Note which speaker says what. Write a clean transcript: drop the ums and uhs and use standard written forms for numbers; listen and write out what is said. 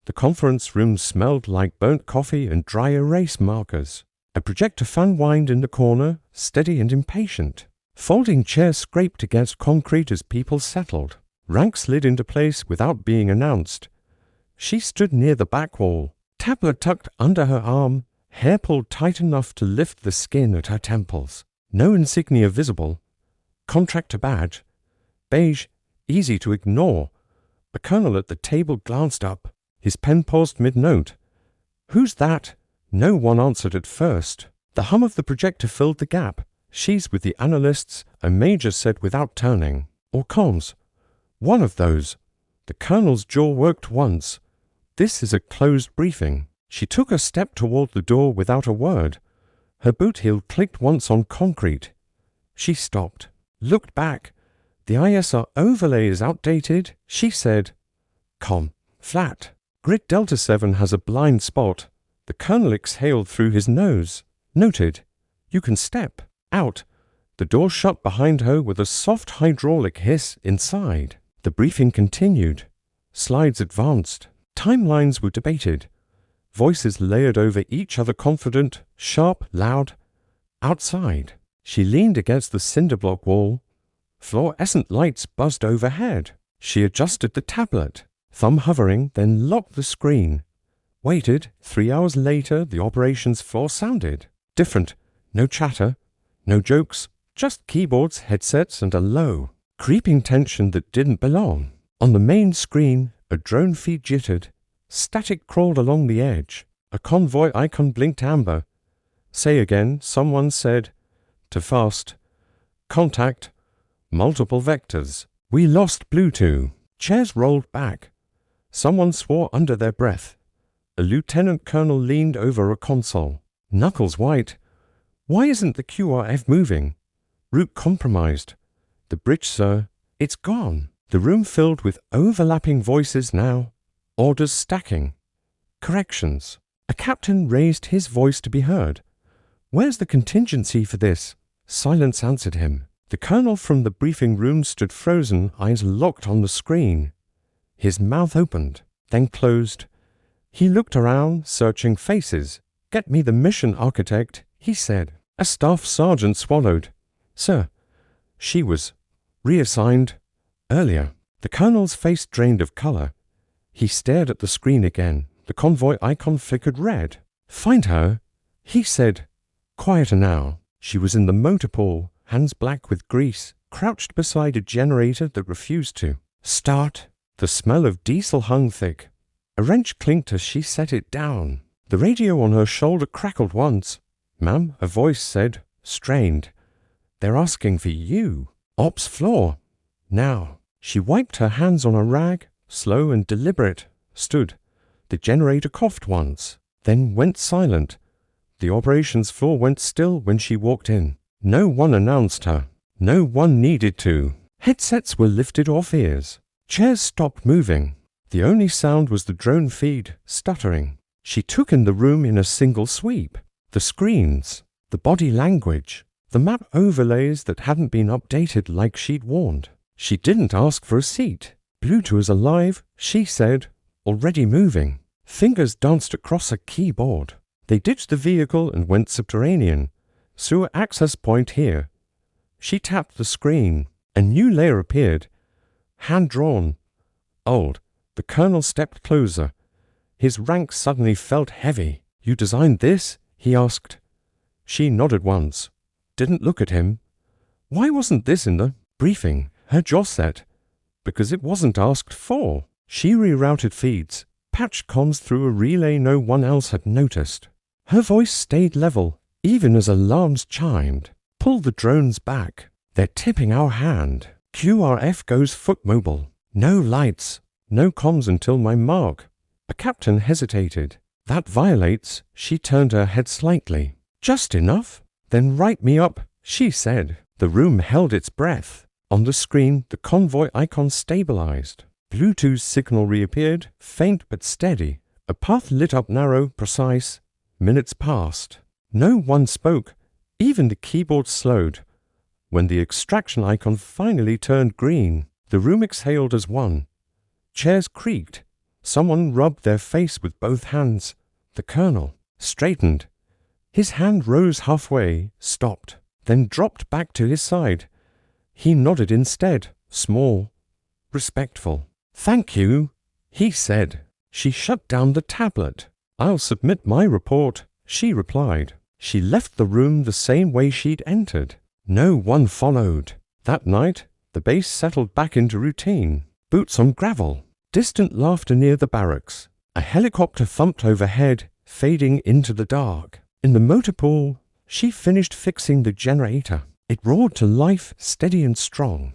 Speaker 1: The conference room smelled like burnt coffee and dry erase markers. A projector fan whined in the corner, steady and impatient. Folding chairs scraped against concrete as people settled. Ranks slid into place without being announced. She stood near the back wall, tablet tucked under her arm, hair pulled tight enough to lift the skin at her temples. No insignia visible. Contractor badge. Beige, easy to ignore. A colonel at the table glanced up. His pen paused mid-note. "Who's that?" No one answered at first. The hum of the projector filled the gap. "She's with the analysts," a major said without turning. "Or comms. One of those." The colonel's jaw worked once. "This is a closed briefing." She took a step toward the door without a word. Her boot heel clicked once on concrete. She stopped, looked back. "The ISR overlay is outdated," she said. Flat. "Grid Delta 7 has a blind spot." The colonel exhaled through his nose. Noted. "You can step." Out. The door shut behind her with a soft hydraulic hiss inside. The briefing continued. Slides advanced. Timelines were debated. Voices layered over each other, confident, sharp, loud. Outside. She leaned against the cinder block wall. Fluorescent lights buzzed overhead. She adjusted the tablet, thumb hovering, then locked the screen. Waited. 3 hours later, the operations floor sounded. Different. No chatter. No jokes. Just keyboards, headsets, and a low, creeping tension that didn't belong. On the main screen, a drone feed jittered. Static crawled along the edge. A convoy icon blinked amber. "Say again," someone said. "To fast. Contact. Multiple vectors. We lost Bluetooth." Chairs rolled back. Someone swore under their breath. A lieutenant colonel leaned over a console, knuckles white. "Why isn't the QRF moving?" "Route compromised." "The bridge, sir." "It's gone." The room filled with overlapping voices now. Orders stacking. Corrections. A captain raised his voice to be heard. "Where's the contingency for this?" Silence answered him. The colonel from the briefing room stood frozen, eyes locked on the screen. His mouth opened, then closed. He looked around, searching faces. "Get me the mission architect," he said. A staff sergeant swallowed. "Sir." She was reassigned earlier. The colonel's face drained of color. He stared at the screen again. The convoy icon flickered red. "Find her," he said. Quieter now. She was in the motor pool, hands black with grease, crouched beside a generator that refused to start. The smell of diesel hung thick. A wrench clinked as she set it down. The radio on her shoulder crackled once. "Ma'am," a voice said, strained. "They're asking for you. Ops floor. Now." She wiped her hands on a rag, slow and deliberate, stood. The generator coughed once, then went silent. The operations floor went still when she walked in. No one announced her. No one needed to. Headsets were lifted off ears. Chairs stopped moving. The only sound was the drone feed, stuttering. She took in the room in a single sweep. The screens, the body language, the map overlays that hadn't been updated like she'd warned. She didn't ask for a seat. Bluetooth was alive, she said, already moving. Fingers danced across a keyboard. They ditched the vehicle and went subterranean. Sewer access point here. She tapped the screen. A new layer appeared. Hand-drawn. Old. The colonel stepped closer. His rank suddenly felt heavy. "You designed this?" he asked. She nodded once. Didn't look at him. Why wasn't this in the briefing? Her jaw set. Because it wasn't asked for. She rerouted feeds, patched comms through a relay no one else had noticed. Her voice stayed level, even as alarms chimed. "Pull the drones back. They're tipping our hand. QRF goes foot mobile. No lights. No comms until my mark." A captain hesitated. "That violates." She turned her head slightly. "Just enough? Then write me up," she said. The room held its breath. On the screen, the convoy icon stabilized. Bluetooth signal reappeared, faint but steady. A path lit up narrow, precise. Minutes passed. No one spoke. Even the keyboard slowed. When the extraction icon finally turned green, the room exhaled as one. Chairs creaked. Someone rubbed their face with both hands. The colonel straightened. His hand rose halfway, stopped, then dropped back to his side. He nodded instead, small, respectful. "Thank you," he said. She shut down the tablet. "I'll submit my report," she replied. She left the room the same way she'd entered. No one followed. That night, the base settled back into routine. Boots on gravel. Distant laughter near the barracks. A helicopter thumped overhead, fading into the dark. In the motor pool, she finished fixing the generator. It roared to life, steady and strong.